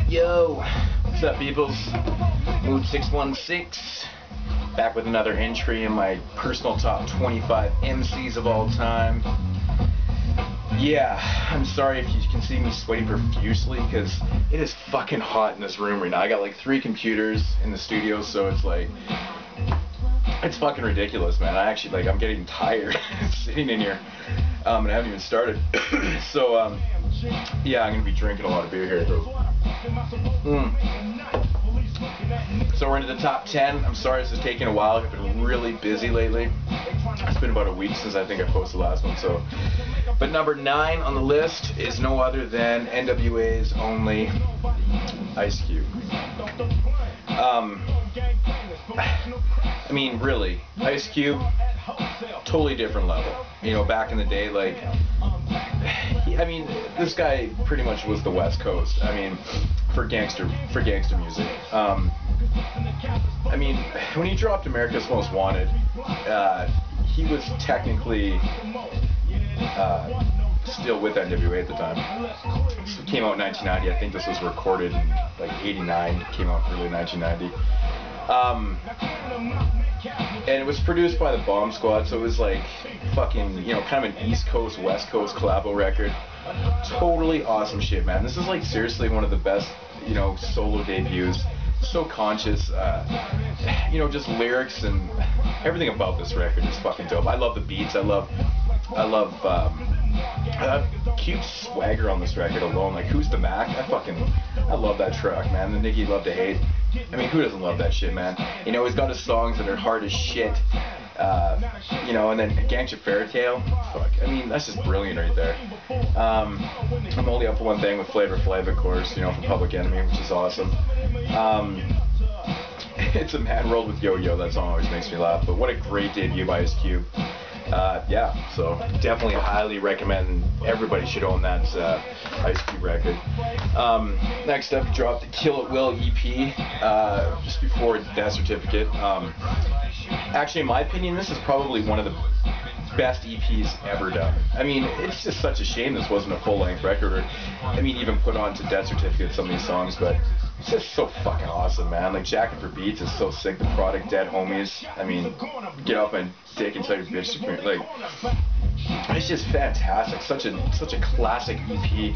Yo, what's up, peoples? Mood 616, back with another entry in my personal top 25 MCs of all time. Yeah, I'm sorry if you can see me sweating profusely because it is fucking hot in this room right now. I got like 3 computers in the studio, so it's like, it's fucking ridiculous, man. I'm getting tired sitting in here, and I haven't even started. So, yeah, I'm gonna be drinking a lot of beer here. So we're into the top 10. I'm sorry this is taking a while. I've been really busy lately. It's been about a week since I think I posted the last one. So, but number 9 on the list is no other than NWA's only Ice Cube. I mean, really, Ice Cube, totally different level. You know, back in the day, like, this guy pretty much was the West Coast. I mean, for gangster music. I mean, when he dropped America's Most Wanted, he was technically still with NWA at the time. So it came out in 1990. I think this was recorded in like 89. Came out early 1990. And it was produced by the Bomb Squad, so it was like fucking, you know, kind of an East Coast, West Coast collabo record. Totally awesome shit, man. This is like seriously one of the best, you know, solo debuts. So conscious, you know, just lyrics and everything about this record is fucking dope. I love the beats. I love Cube's swagger on this record alone. Like, Who's the Mac? I love that track, man. The Nicky Love to Hate. I mean, who doesn't love that shit, man? You know, he's got his songs that are hard as shit. You know, and then Gangsta Fairytale. Fuck. I mean, that's just brilliant right there. I'm only up for one thing with Flavor Flav, of course, you know, from Public Enemy, which is awesome. It's a Mad World with Yo-Yo. That song always makes me laugh. But what a great debut by Ice Cube. Yeah, so definitely highly recommend everybody should own that Ice Cube record. Next up, dropped the Kill It Will EP just before Death Certificate. Actually, in my opinion, this is probably one of the best EPs ever done. I mean, it's just such a shame this wasn't a full-length record, or, I mean, even put on to Death Certificate, some of these songs, but it's just so fucking awesome, man. Like, Jacket for Beats is so sick. The Product, Dead Homies, I mean, Get Off My Dick and Tell Your Bitch to, like, it's just fantastic. Such a classic EP.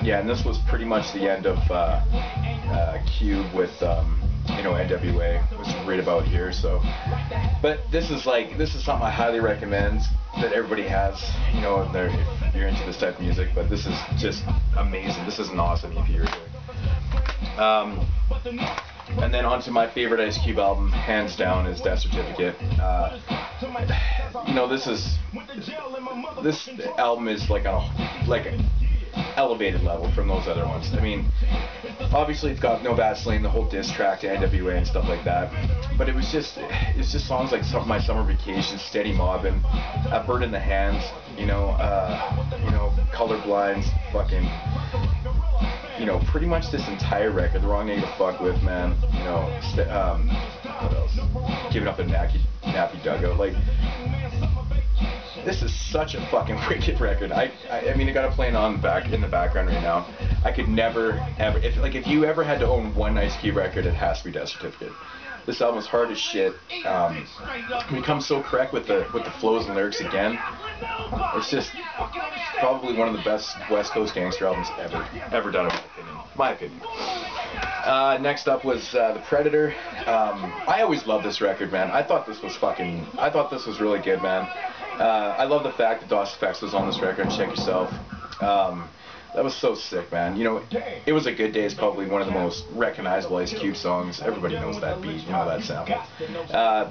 Yeah, and this was pretty much the end of Cube with you know, NWA, which is right about here. So, but this is something I highly recommend that everybody has, you know, if you're into this type of music. But this is just amazing. This is an awesome EP right here. And then on to my favorite Ice Cube album, hands down, is Death Certificate. You know, this album is like an elevated level from those other ones. I mean, obviously it's got No Vaseline, the whole diss track to NWA and stuff like that, but it's just songs like My Summer Vacation, Steady Mobbin', Bird in the Hands, you know, Colorblind, fucking, you know, pretty much this entire record, The Wrong Nigga to Fuck With, man, you know, what else? Giving Up a Nappy Dugout, like, this is such a fucking wicked record. I mean, I got it playing on in the background right now. I could never ever, if you ever had to own one Ice Cube record, it has to be Death Certificate. This album is hard as shit. He comes so correct with the flows and lyrics again. It's just probably one of the best West Coast gangster albums ever done, in my opinion. Next up was The Predator. I always loved this record, man. I thought this was really good, man. I love the fact that DOS Effects was on this record. Check Yourself. That was so sick, man. You know, It Was a Good Day is probably one of the most recognizable Ice Cube songs. Everybody knows that beat, you know that sample.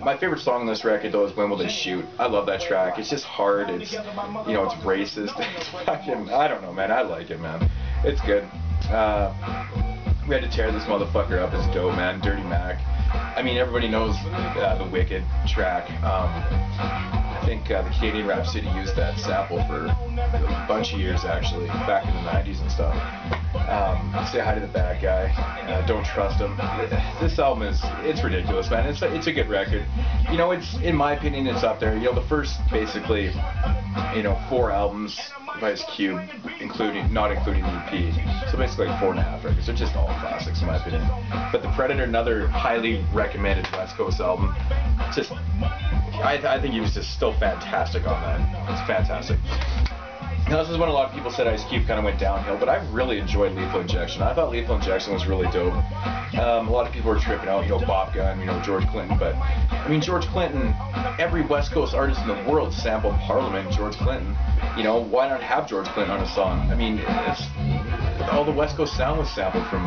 My favorite song on this record, though, is When Will They Shoot? I love that track. It's just hard. It's, you know, it's racist. It's fucking, I don't know, man. I like it, man. It's good. We had to tear this motherfucker up. It's dope, man. Dirty Mac. I mean, everybody knows the Wicked track. I think the Canadian Rap City used that sample for a bunch of years, actually, back in the 90s and stuff. Say Hi to the Bad Guy. Don't Trust Him. This album it's ridiculous, man. It's a good record. You know, in my opinion, it's up there. You know, the first, basically, you know, 4 albums of Ice Cube, not including the EP. So basically like 4.5 records. They're just all classics in my opinion. But The Predator, another highly recommended West Coast album. Just, I think he was just still fantastic on that. It's fantastic. Now, this is when a lot of people said Ice Cube kind of went downhill, but I really enjoyed Lethal Injection. I thought Lethal Injection was really dope. A lot of people were tripping out, Bob Gunn, George Clinton, but, I mean, George Clinton, every West Coast artist in the world sampled Parliament, George Clinton. Why not have George Clinton on a song? I mean, all the West Coast sound was sampled from,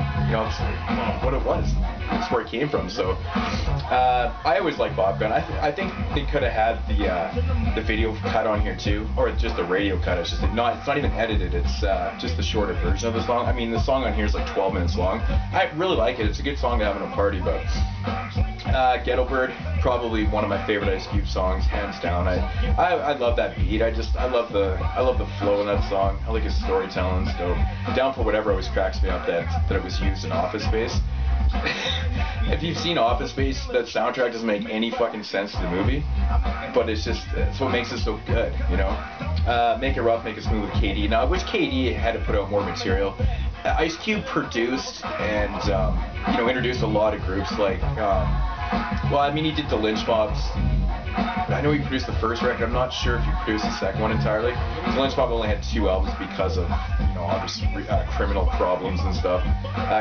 what it was. That's where it came from. So, I always like Bob Gunn. I think they could have had the video cut on here too, or just the radio cut. It's not even edited. It's just the shorter version of the song. I mean, the song on here is like 12 minutes long. I really like it. It's a good song to have in a party, but Ghetto Bird, probably one of my favorite Ice Cube songs, hands down. I love that beat. I love the flow in that song. I like his storytelling. So Down for Whatever always cracks me up that it was used in Office Space. If you've seen Office Space, that soundtrack doesn't make any fucking sense to the movie, but it's what makes it so good, Make It Rough, Make It Smooth with KD. Now, I wish KD had to put out more material. Ice Cube produced and, introduced a lot of groups like, he did the Lynch Mobs. I know he produced the first record. I'm not sure if he produced the second one entirely. The Lynch Mob only had 2 albums because of, obviously criminal problems and stuff.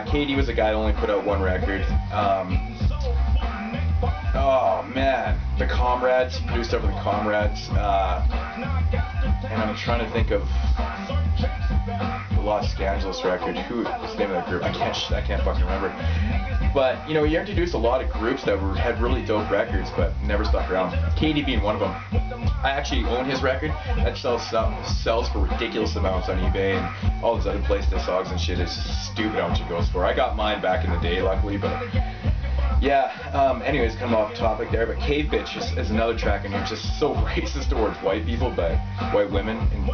KD was a guy that only put out 1 record. Oh man, the Comrades. He produced over the Comrades. And I'm trying to think of the Los Angeles record. What's the name of that group? I can't fucking remember. But he introduced a lot of groups that had really dope records, but never stuck around. KD being one of them. I actually own his record. That sells for ridiculous amounts on eBay and all those other places, songs and shit. It's just stupid how much it goes for. I got mine back in the day, luckily, but. Yeah, anyways, kind of off topic there, but Cave Bitch is another track in here, just so racist towards white people, but white women, and,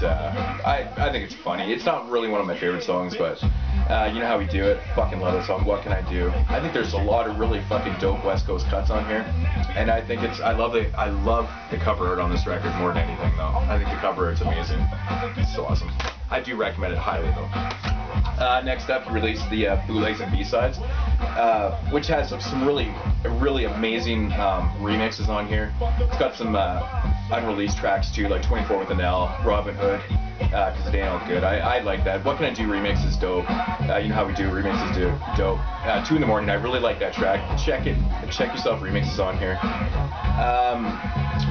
I think it's funny. It's not really one of my favorite songs, but, you know how we do it. Fucking love the song, What Can I Do? I think there's a lot of really fucking dope West Coast cuts on here, and I think I love the cover art on this record more than anything, though. I think the cover art's amazing. It's so awesome. I do recommend it highly, though. Next up, he released the Bootlegs and B-sides, which has some really amazing remixes on here. It's got some unreleased tracks too, like 24 with an L, Robin Hood, Cause It Ain't All Good. I like that. What Can I Do remix is dope. You know how we do remixes dope. 2 in the Morning, I really like that track. Check yourself remixes on here.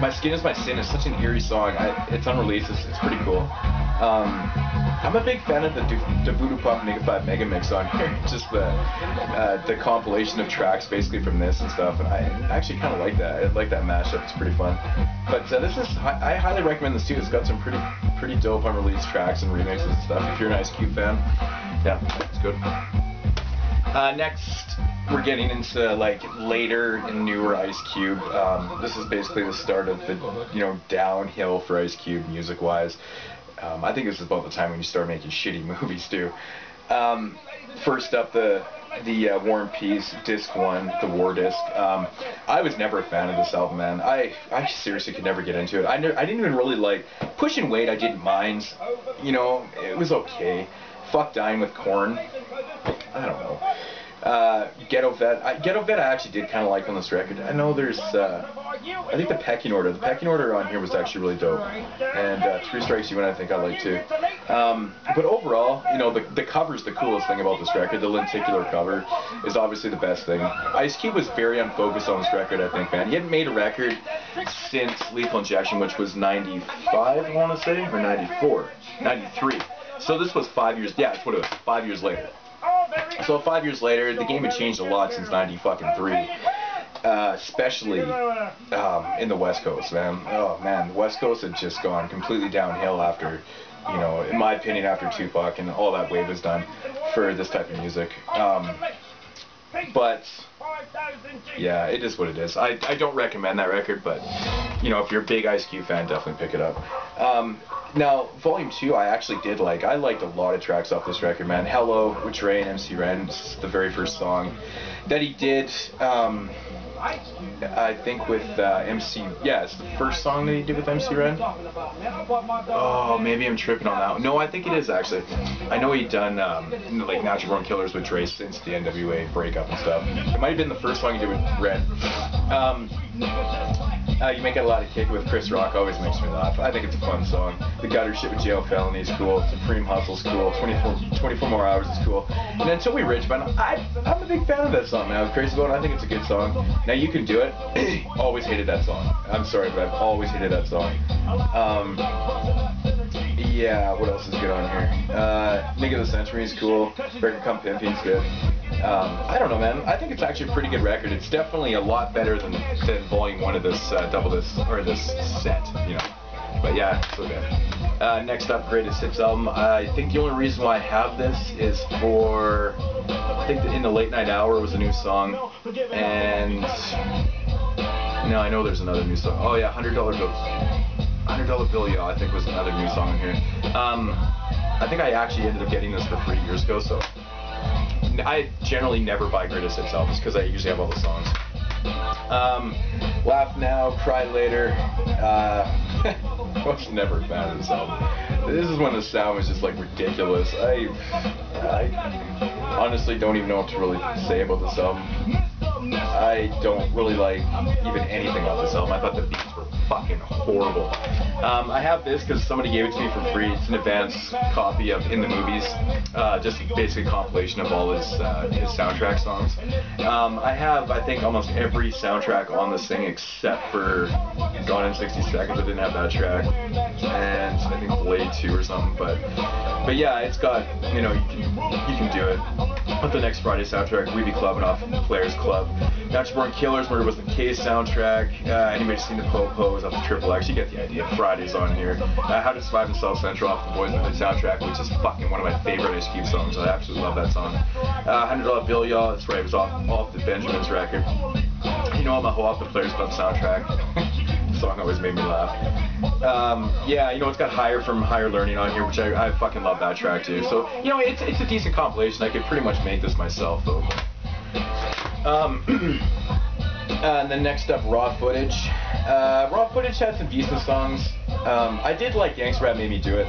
My Skin Is My Sin is such an eerie song. It's unreleased. It's pretty cool. I'm a big fan of the Voodoo Pop Nigga 5 Mega Mix on here. Just the compilation of tracks basically from this and stuff, and I actually kind of like that. I like that mashup. It's pretty fun. But I highly recommend this too. It's got some pretty dope unreleased tracks and remixes and stuff. If you're an Ice Cube fan, yeah, it's good. Next, we're getting into like later and newer Ice Cube. This is basically the start of the downhill for Ice Cube music-wise. I think this is about the time when you start making shitty movies too. First up, the War and Peace Disc 1, the War Disc. I was never a fan of this album, man. I seriously could never get into it. I didn't even really like Pushing Weight. I didn't mind. It was okay. Fuck Dying with Corn. I don't know. Ghetto Vet. Ghetto Vet I actually did kind of like on this record. I know there's, I think the Pecking Order. The Pecking Order on here was actually really dope. And 3 Strikes You Win I think I like too. But overall, the cover's the coolest thing about this record. The lenticular cover is obviously the best thing. Ice Cube was very unfocused on this record, I think, man. He hadn't made a record since Lethal Injection, which was 95, I want to say, or 94, 93. So this was 5 years, yeah, that's what it was, 5 years later. So 5 years later, the game had changed a lot since 93, especially in the West Coast, man. Oh man, the West Coast had just gone completely downhill after, in my opinion, after Tupac and all that wave was done for this type of music. But yeah, it is what it is. I don't recommend that record, but if you're a big Ice Cube fan, definitely pick it up. Now, Volume 2, I actually did like. I liked a lot of tracks off this record, man. Hello with Dre and MC Ren, the very first song that he did. I think with MC. Yeah, it's the first song that he did with MC Ren. Oh, maybe I'm tripping on that one. No, I think it is actually. I know he'd done like Natural Born Killers with Dre since the NWA breakup and stuff. It might have been the first song he did with Ren. You Make It a Lot of Kick with Chris Rock always makes me laugh. I think it's a fun song. The Gutter Shit with Jail Felony is cool. Supreme Hustle's cool. 24 More Hours is cool. And Until We Rich, man, I'm a big fan of that song, man. With Crazy Bone, I think it's a good song. Now You Can Do It. Always hated that song. I'm sorry, but I've always hated that song. Yeah, what else is good on here? Nigga of the Century is cool. Record Come Pimpin's good. I don't know, man. I think it's actually a pretty good record. It's definitely a lot better than Volume 1 of this this set, you know. But yeah, it's okay. Next up, Greatest Hits album. I think the only reason why I have this is for, I think In the Late Night Hour was a new song, and no, I know there's another new song. Oh yeah, $100 Bill, yeah, I think was another new song in here. I think I actually ended up getting this for free years ago, so I generally never buy Greatest Hits albums because I usually have all the songs. Laugh Now, Cry Later. I was never a fan of this album. This is when the sound was just like ridiculous. I honestly don't even know what to really say about this album. I don't really like even anything about this album. I thought the beats were fucking horrible. I have this because somebody gave it to me for free. It's an advance copy of In the Movies, just basically a compilation of all his soundtrack songs. I have, I think, almost every soundtrack on this thing except for Gone in 60 Seconds. I didn't have that track, and I think Blade 2 or something. But yeah, it's got, you know, you can do it. With the Next Friday soundtrack, We Be Clubbing off Players Club. Natural Born Killers, Murder Was the Case soundtrack. Anybody seen the Po-Po's off the Triple X? You get the idea. Friday's on here. How to Survive in South Central off the Boys in the Hood soundtrack, which is fucking one of my favorite Ice Cube songs. I absolutely love that song. $100 Bill, y'all. That's right. It was off the Benjamin's record. You know, I'm a hoe off the Players Club soundtrack. The song always made me laugh. Yeah, you know, it's got Higher Learning on here, which I fucking love that track too. So, you know, it's a decent compilation. I could pretty much make this myself though. And then next up, Raw Footage. Raw Footage had some decent songs. I did like Gangsta Rap Made Me Do It.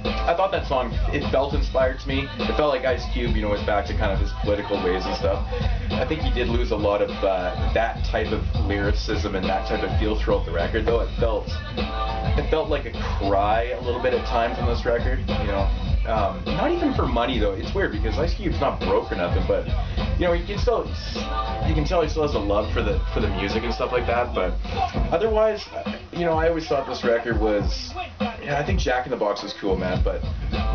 I thought that song, it felt inspired to me. It felt like Ice Cube, you know, was back to kind of his political ways and stuff. I think he did lose a lot of that type of lyricism and that type of feel throughout the record, though. It felt like a cry a little bit at times on this record, you know. Not even for money though. It's weird because Ice Cube's not broke or nothing, but you know, you can tell he still has a love for the music and stuff like that. But otherwise, you know, I always thought this record was, yeah, I think Jack in the Box was cool, man. But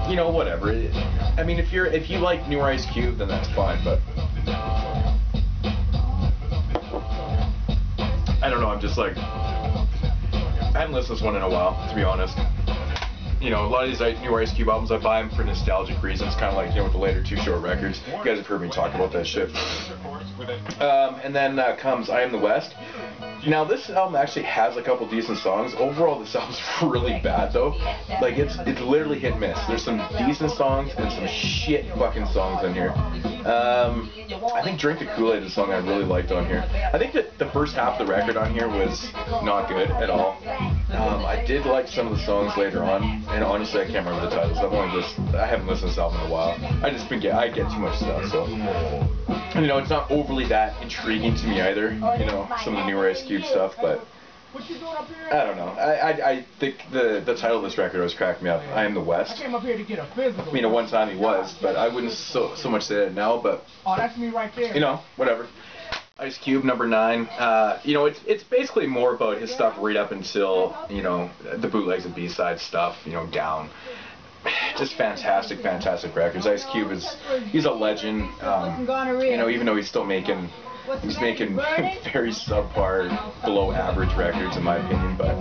you know, whatever. I mean, if you like newer Ice Cube, then that's fine. But I don't know. I'm just like, I haven't listened to this one in a while, to be honest. You know, a lot of these newer Ice Cube albums, I buy them for nostalgic reasons, kind of like, you know, with the later Too Short records. You guys have heard me talk about that shit. And then comes I Am the West. Now, this album actually has a couple decent songs. Overall, this album's really bad, though. Like, it's literally hit and miss. There's some decent songs and some shit fucking songs in here. I think Drink the Kool-Aid is a song I really liked on here. I think that the first half of the record on here was not good at all. I did like some of the songs later on, and honestly, I can't remember the titles. I haven't listened to this album in a while. I get too much stuff, so. And, you know, it's not overly that intriguing to me either, you know, some of the newer Ice Cube stuff, but I don't know. I think the title of this record always cracked me up. I Am the West. I mean, at one time he was, but I wouldn't so much say that now, but, you know, whatever. Ice Cube, number 9. You know, it's basically more about his stuff right up until, you know, the Bootlegs and B-sides stuff, you know, down. Just fantastic records. Ice Cube he's a legend. You know, even though he's making very subpar, below average records in my opinion, but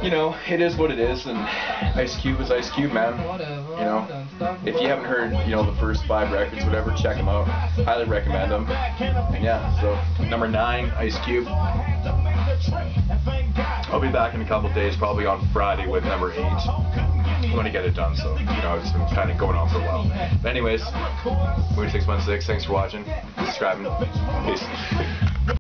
you know, it is what it is, and Ice Cube is Ice Cube, man. You know, if you haven't heard, you know, the first 5 records, whatever, check them out. Highly recommend them. And yeah, so number 9, Ice Cube. I'll be back in a couple days, probably on Friday with number 8. I'm gonna get it done, so it's been kind of going on for a while. But anyways, Moon616, thanks for watching, subscribing, peace.